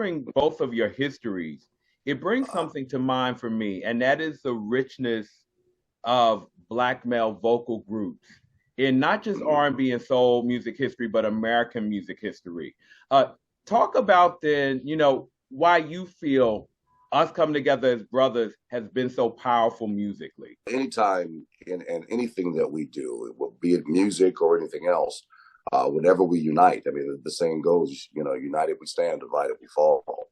hearing both of your histories, it brings something to mind for me, and that is the richness of Black male vocal groups in not just R&B and soul music history, but American music history. Talk about then, why you feel us coming together as brothers has been so powerful musically. Anytime in anything that we do, be it music or anything else, whenever we unite, I mean, the saying goes, united we stand, divided we fall.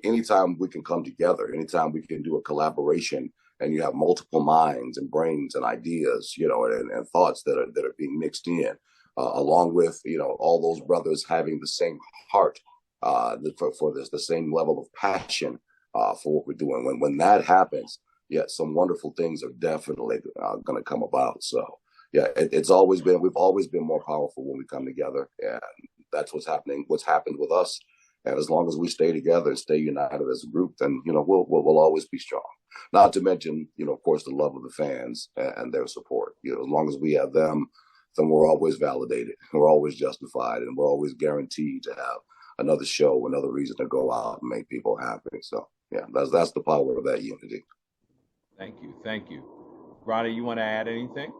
Anytime we can come together, anytime we can do a collaboration, and you have multiple minds and brains and ideas, and thoughts that are being mixed in, along with, all those brothers having the same heart, for this, the same level of passion for what we're doing. When that happens, yeah, some wonderful things are definitely going to come about. So, yeah, we've always been more powerful when we come together, and that's what's happening. What's happened with us, and as long as we stay together and stay united as a group, then we'll always be strong. Not to mention, of course, the love of the fans and their support. As long as we have them, then we're always validated, we're always justified, and we're always guaranteed to have another show, another reason to go out and make people happy. So, yeah, that's the power of that unity. Thank you. Ronnie, you want to add anything?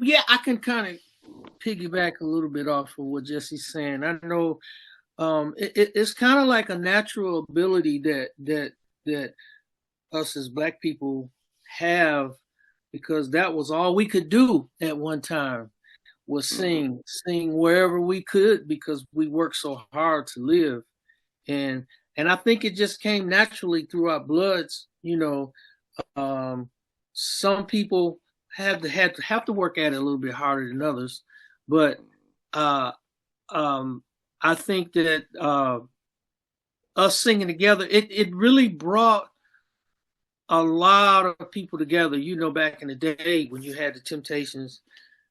Yeah, I can kind of piggyback a little bit off of what Jessie's saying. I know it's kind of like a natural ability that us as Black people have, because that was all we could do at one time, was sing wherever we could, because we worked so hard to live. And I think it just came naturally through our bloods. Some people have to work at it a little bit harder than others, but I think that us singing together, it really brought a lot of people together. Back in the day when you had the Temptations,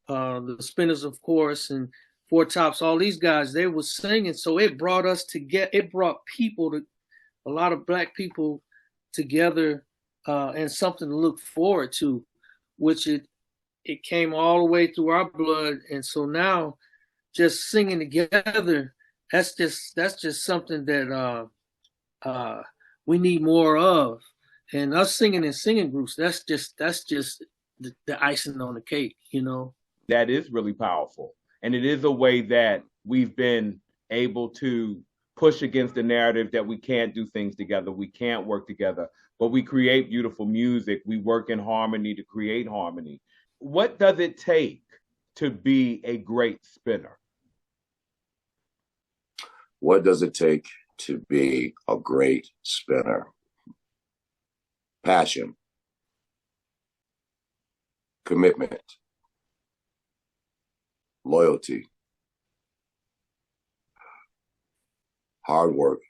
the Spinners, of course, and Four Tops, all these guys, they were singing. So it brought us together. It brought a lot of Black people together, and something to look forward to, which it came all the way through our blood. And so now just singing together, that's just something that we need more of. And us singing in singing groups, that's just the icing on the cake, That is really powerful. And it is a way that we've been able to push against the narrative that we can't do things together, we can't work together, but we create beautiful music. We work in harmony to create harmony. What does it take to be a great spinner? What does it take to be a great spinner? Passion, commitment, loyalty, hard work,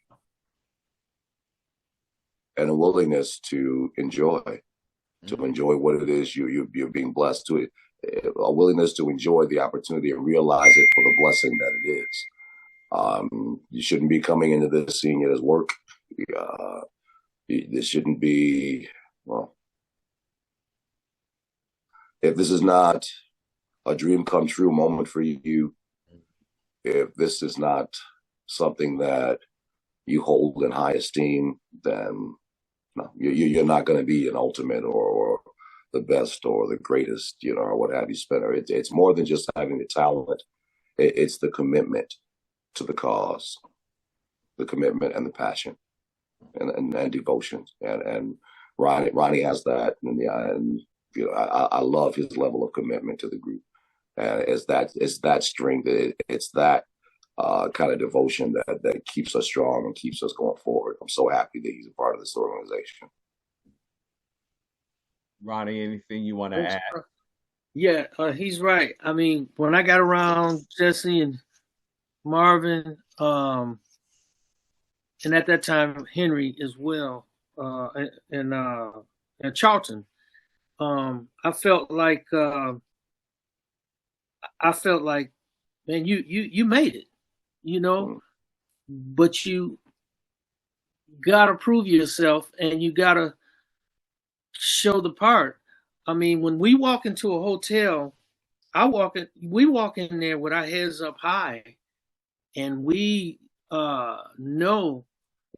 and a willingness to enjoy what it is you're being blessed to. A willingness to enjoy the opportunity and realize it for the blessing that it is. You shouldn't be coming into this seeing it as work. This shouldn't be, well, if this is not a dream come true moment for you, if this is not something that you hold in high esteem, then no, you're not going to be an ultimate or the best or the greatest, or what have you spinner. It's more than just having the talent. It's the commitment to the cause, the commitment and the passion and devotion. And Ronnie has that. And I love his level of commitment to the group. And it's that strength. It's that kind of devotion that keeps us strong and keeps us going forward. I'm so happy that he's a part of this organization. Ronnie, anything you want to add? Yeah, he's right. I mean, when I got around Jessie and Marvin, and at that time Henry as well, and Charlton, I felt like, man, you made it, but you gotta prove yourself and you gotta show the part. I mean, when we walk into a hotel, we walk in there with our heads up high, and we know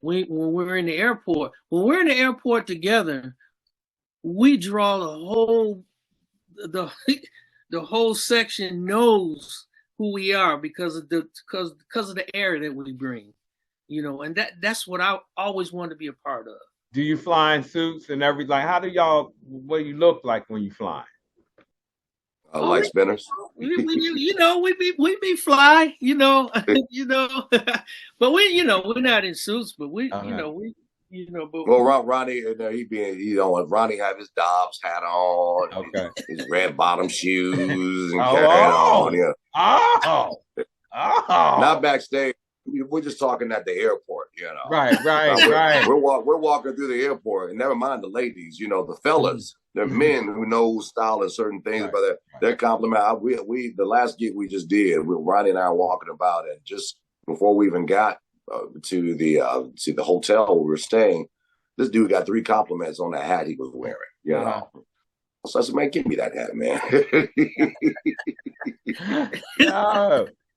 when we're in the airport. When we're in the airport together, we draw the whole section knows who we are because of the air that we bring, you know, and that's what I always wanted to be a part of. Do you fly in suits and everything? Like, how do y'all? What do you look like when you fly? Like spinners. You know, we be fly, you know, you know, but we're not in suits, but but well, Ronnie, Ronnie have his Dobbs hat on, okay, his red bottom shoes, and oh, not backstage. We're just talking at the airport, you know. Right. We're walking through the airport, and never mind the ladies, you know, the fellas, the men who know style and certain things, but they're compliment. We the last gig we just did, Ronnie and I are walking about, and just before we even got to the hotel we were staying, this dude got 3 compliments on the hat he was wearing, you know. So I said, man, give me that hat, man.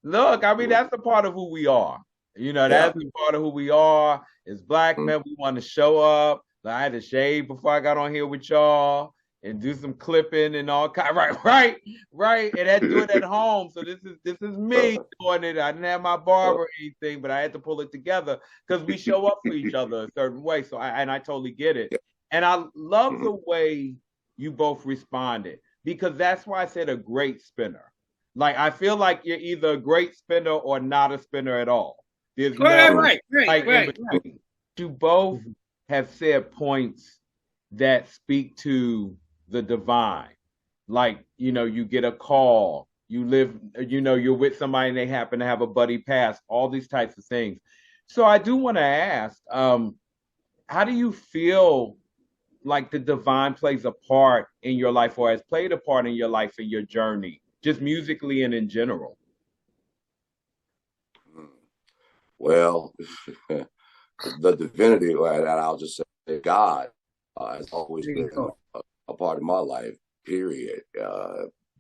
Look, I mean, that's a part of who we are. You know, that's a part of who we are. As black men, we want to show up. I had to shave before I got on here with y'all and do some clipping and all kind. Right. And I had to do it at home. So this is me doing it. I didn't have my barber or anything, but I had to pull it together because we show up for each other a certain way. So I totally get it. And I love the way you both responded, because that's why I said a great spinner. Like, I feel like you're either a great spinner or not a spinner at all. There's right. You both have said points that speak to the divine. Like, you know, you get a call, you live, you know, you're with somebody and they happen to have a buddy pass, all these types of things. So I do want to ask, how do you feel like the divine plays a part in your life, or has played a part in your life and your journey, just musically and in general? Well, the divinity, and I'll just say God, has always been a part of my life, period.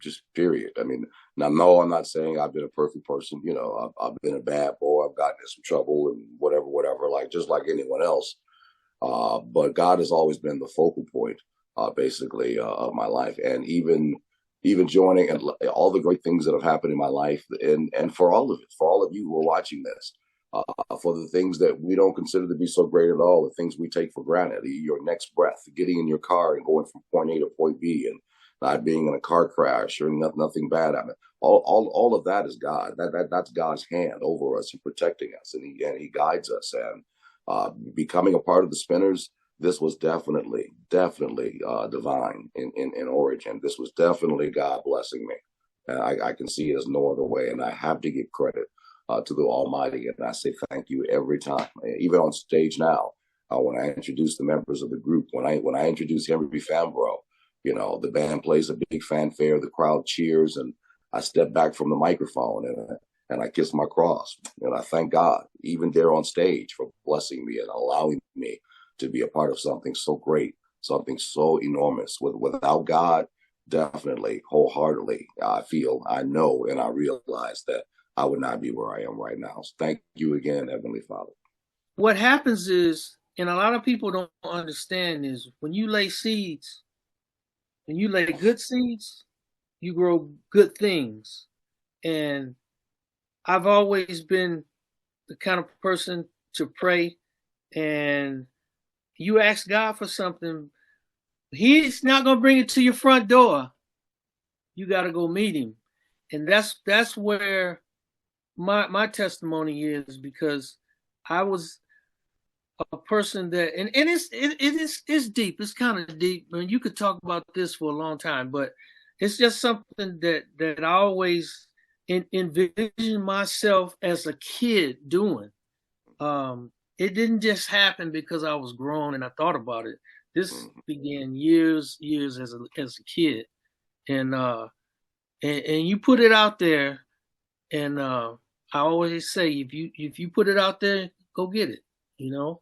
Just period. I mean, now, no, I'm not saying I've been a perfect person. You know, I've been a bad boy. I've gotten in some trouble and whatever, like just like anyone else. But God has always been the focal point, basically, of my life. And even joining and all the great things that have happened in my life, and for all of it, for all of you who are watching this, for the things that we don't consider to be so great at all, the things we take for granted, your next breath, getting in your car and going from point A to point B, and not being in a car crash or nothing bad. I mean, all of that is God. That's God's hand over us and protecting us, and he guides us. And becoming a part of the Spinners, this was definitely divine in origin. This was definitely God blessing me. And I can see it as no other way. And I have to give credit to the Almighty. And I say thank you every time, even on stage now. When I introduce the members of the group, when I introduce Henry Fambro, you know, the band plays a big fanfare, the crowd cheers, and I step back from the microphone and I kiss my cross. And I thank God, even there on stage, for blessing me and allowing me to be a part of something so great, something so enormous. Without God, definitely, wholeheartedly, I know, and I realize that I would not be where I am right now. So thank you again, Heavenly Father. What happens is, and a lot of people don't understand, is when you lay seeds, when you lay good seeds, you grow good things. And I've always been the kind of person to pray, and you ask God for something, He's not going to bring it to your front door. You got to go meet Him. And that's where my testimony is, because I was a person that, and it's deep. It's kind of deep. I mean, you could talk about this for a long time, but it's just something that I always envision myself as a kid doing. It didn't just happen because I was grown and I thought about it. This began years as a kid, and you put it out there, and I always say, if you put it out there, go get it. You know.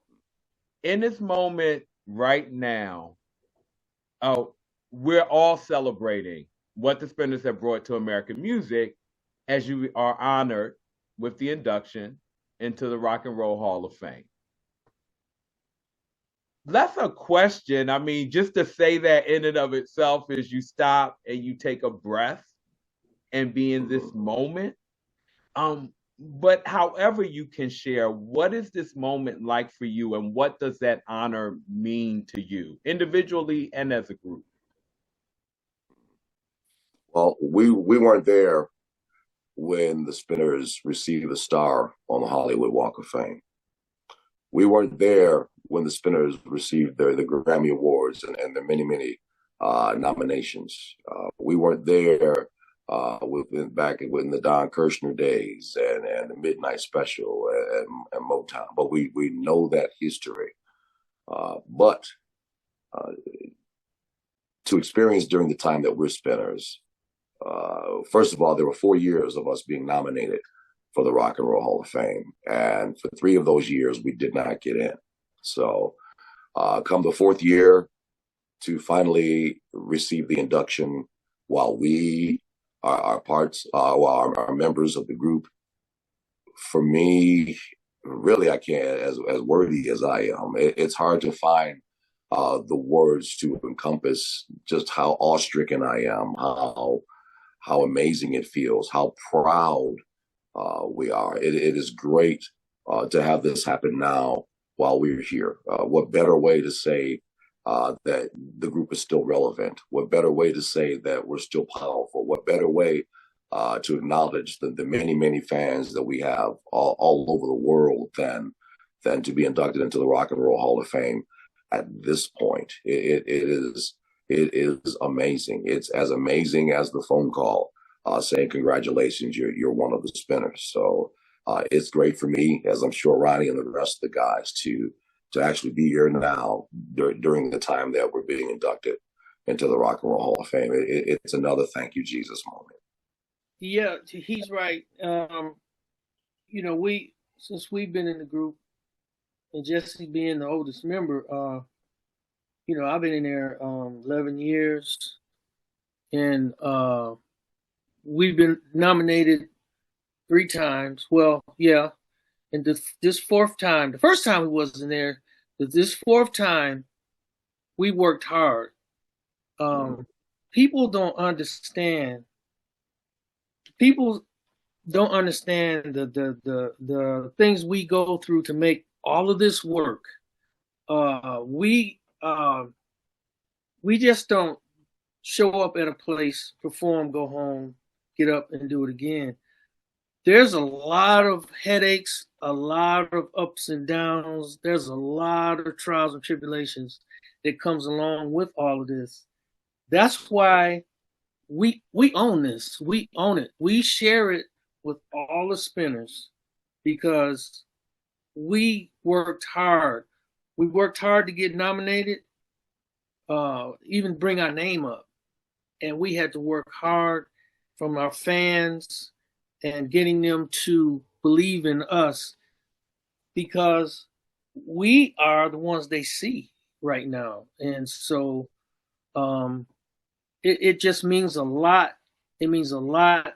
In this moment right now, we're all celebrating what the Spinners have brought to American music, as you are honored with the induction into the Rock and Roll Hall of Fame. That's a question. I mean, just to say that in and of itself is you stop and you take a breath and be in this moment. But however you can share, what is this moment like for you, and what does that honor mean to you individually and as a group? Well, we weren't there when the Spinners received a star on the Hollywood Walk of Fame. We weren't there when the Spinners received the Grammy Awards and the many nominations. We weren't there back in the Don Kirshner days and the Midnight Special and Motown. But we know that history. But to experience during the time that we're Spinners, first of all, there were 4 years of us being nominated for the Rock and Roll Hall of Fame. And for 3 of those years, we did not get in. So come the 4th year to finally receive the induction while we are members of the group, for me, really, I can't, as worthy as I am, it's hard to find the words to encompass just how awe-stricken I am, how amazing it feels, how proud we are. It is great to have this happen now while we're here. What better way to say that the group is still relevant? What better way to say that we're still powerful? What better way to acknowledge the many fans that we have all over the world than to be inducted into the Rock and Roll Hall of Fame at this point? It is amazing. It's as amazing as the phone call saying congratulations, you're one of the Spinners. So it's great for me, as I'm sure Ronnie and the rest of the guys, to actually be here now during the time that we're being inducted into the Rock and Roll Hall of Fame. It's another thank you, Jesus moment. Yeah, he's right. Since we've been in the group, and Jessie being the oldest member, I've been in there 11 years, and we've been nominated 3 times. Well, yeah. And this 4th time, the first time we wasn't there, but this 4th time, we worked hard. People don't understand. People don't understand the things we go through to make all of this work. We just don't show up at a place, perform, go home, get up and do it again. There's a lot of headaches, a lot of ups and downs. There's a lot of trials and tribulations that comes along with all of this. That's why we own this. We own it. We share it with all the Spinners because we worked hard. We worked hard to get nominated, even bring our name up. And we had to work hard from our fans and getting them to believe in us because we are the ones they see right now. And so it just means a lot. It means a lot.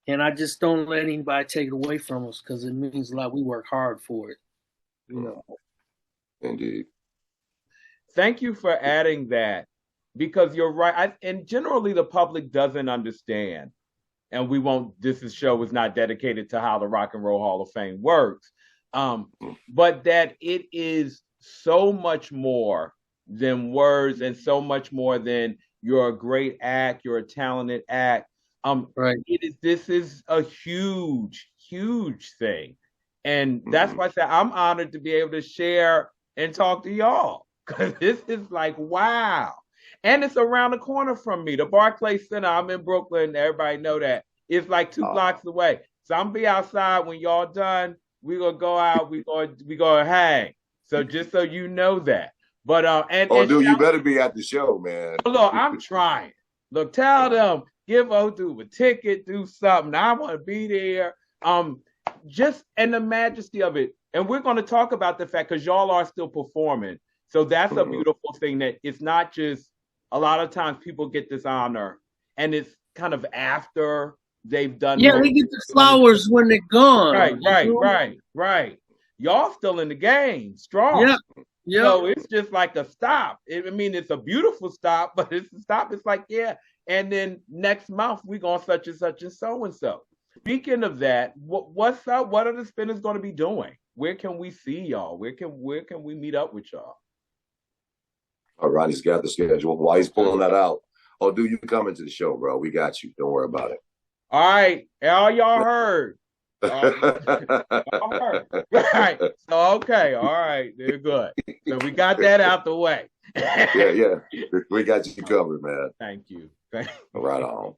And I just don't let anybody take it away from us because it means a lot. We work hard for it. Indeed. Thank you for adding that, because you're right. And generally the public doesn't understand. And we won't, show is not dedicated to how the Rock and Roll Hall of Fame works. But that it is so much more than words and so much more than you're a great act, you're a talented act. Right. This is a huge thing. And that's why I said I'm honored to be able to share and talk to y'all, because this is like, wow. And it's around the corner from me. The Barclays Center, I'm in Brooklyn. Everybody know that. It's like 2 blocks away. So I'm going to be outside when y'all done. We're going to go out. We're going to hang. So just so you know that. But dude, you better be at the show, man. Look, I'm trying. Look, tell them, give Odu a ticket, do something. I want to be there. Just and the majesty of it. And we're going to talk about the fact, because y'all are still performing. So that's a beautiful thing, that it's not just, a lot of times people get this honor and it's kind of after they've done. Yeah, they get the flowers when they're gone. Right. Y'all still in the game, strong. Yeah. So it's just like a stop. I mean, it's a beautiful stop, but it's a stop. It's like, yeah. And then next month we going such and such and so and so. Speaking of that, what's up? What are the spinners going to be doing? Where can we see y'all? Where can we meet up with y'all? Ronnie's got the schedule. While he's pulling that out, dude, you come into the show, bro. We got you. Don't worry about it. All right, all y'all heard. All right. Right. So okay, all right, they're good. So we got that out the way. yeah. We got you covered, man. Thank you. Right on.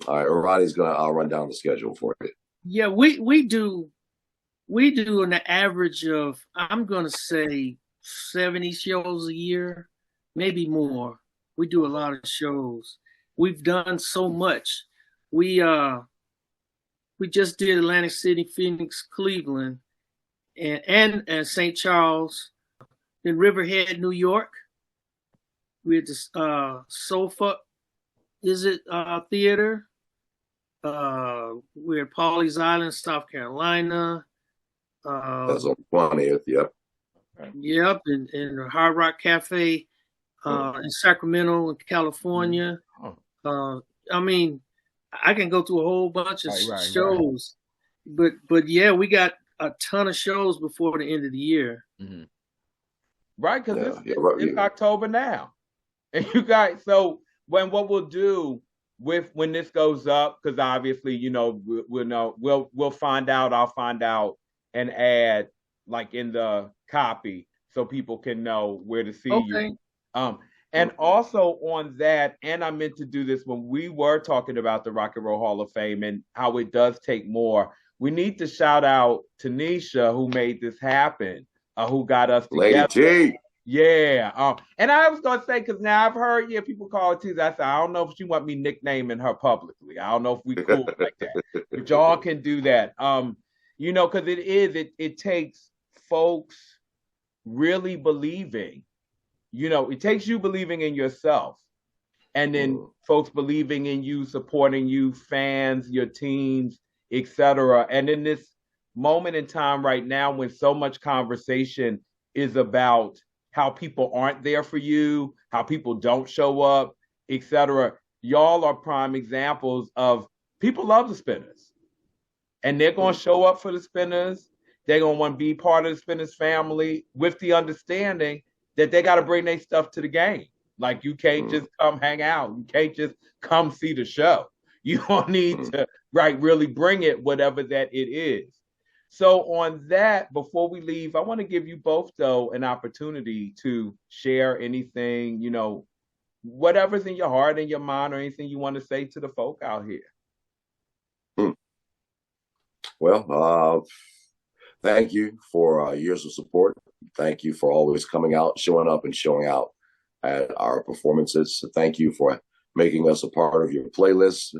All right, Ronnie's gonna run down the schedule for you. Yeah, we do an average of, I'm gonna say 70 shows a year, maybe more. We do a lot of shows. We've done so much. We just did Atlantic City, Phoenix, Cleveland, and St. Charles, then Riverhead, New York. We had this Sofa Theater. We're at Pawleys Island, South Carolina. That's on 20th, yep. Yep, in the Hard Rock Cafe in Sacramento, in California. I mean, I can go through a whole bunch of shows, but yeah, we got a ton of shows before the end of the year. Mm-hmm. Right, because it's October now, and you guys. So what we'll do when this goes up, because obviously we'll find out. I'll find out and add like in the copy so people can know where to see you. And also on that, and I meant to do this when we were talking about the Rock and Roll Hall of Fame and how it does take more. We need to shout out Tanisha, who made this happen, who got us together. Lady T. Yeah. And I was going to say, because now I've heard, people call it Tuesday. I said, I don't know if she want me nicknaming her publicly. I don't know if we cool like that. But y'all can do that. Because it takes folks really believing. It takes you believing in yourself, and then folks believing in you, supporting you, fans, your teams, etc. And in this moment in time right now, when so much conversation is about how people aren't there for you, how people don't show up, etc., y'all are prime examples of people love the Spinners, and they're going to show up for the Spinners. They're going to want to be part of the Spinners family with the understanding that they got to bring their stuff to the game. Like, you can't just come hang out. You can't just come see the show. You don't need to really bring it, whatever that it is. So on that, before we leave, I want to give you both, though, an opportunity to share anything, whatever's in your heart and your mind, or anything you want to say to the folk out here. Well, thank you for years of support. Thank you for always coming out, showing up, and showing out at our performances. Thank you for making us a part of your playlist.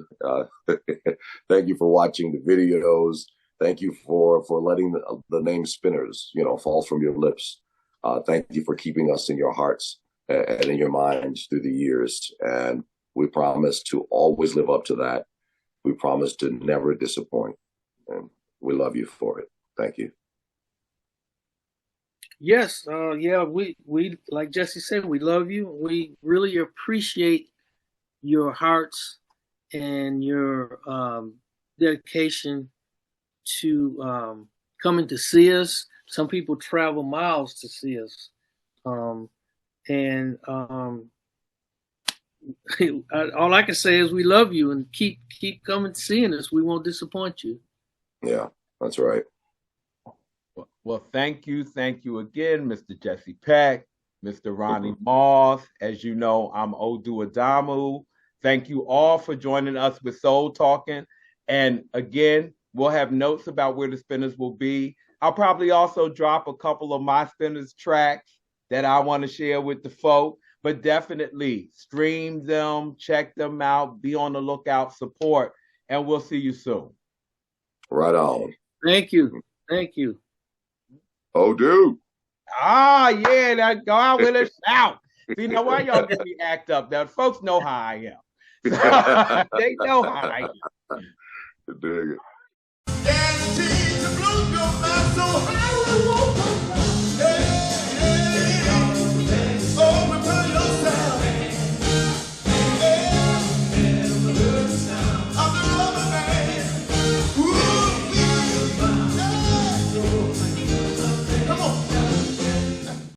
Thank you for watching the videos. Thank you for letting the name Spinners, fall from your lips. Thank you for keeping us in your hearts and in your minds through the years. And we promise to always live up to that. We promise to never disappoint. And we love you for it. Thank you. Yes, we like Jessie said, we love you. We really appreciate your hearts and your dedication to coming to see us. Some people travel miles to see us, all I can say is we love you, and keep coming seeing us. We won't disappoint you. Yeah, that's right. Well, thank you again, Mr. Jessie Peck, Mr. Ronnie Moss. As you know, I'm Odu Adamu. Thank you all for joining us with Soul Talking. And again, we'll have notes about where the Spinners will be. I'll probably also drop a couple of my Spinners tracks that I want to share with the folk, but definitely stream them, check them out, be on the lookout, support, and we'll see you soon. Right on. Thank you. Oh, dude. Yeah, go out with a shout. See, now why y'all get me act up? Now, folks know how I am. They know how I am. Dig it. Guaranteed to blow your mind so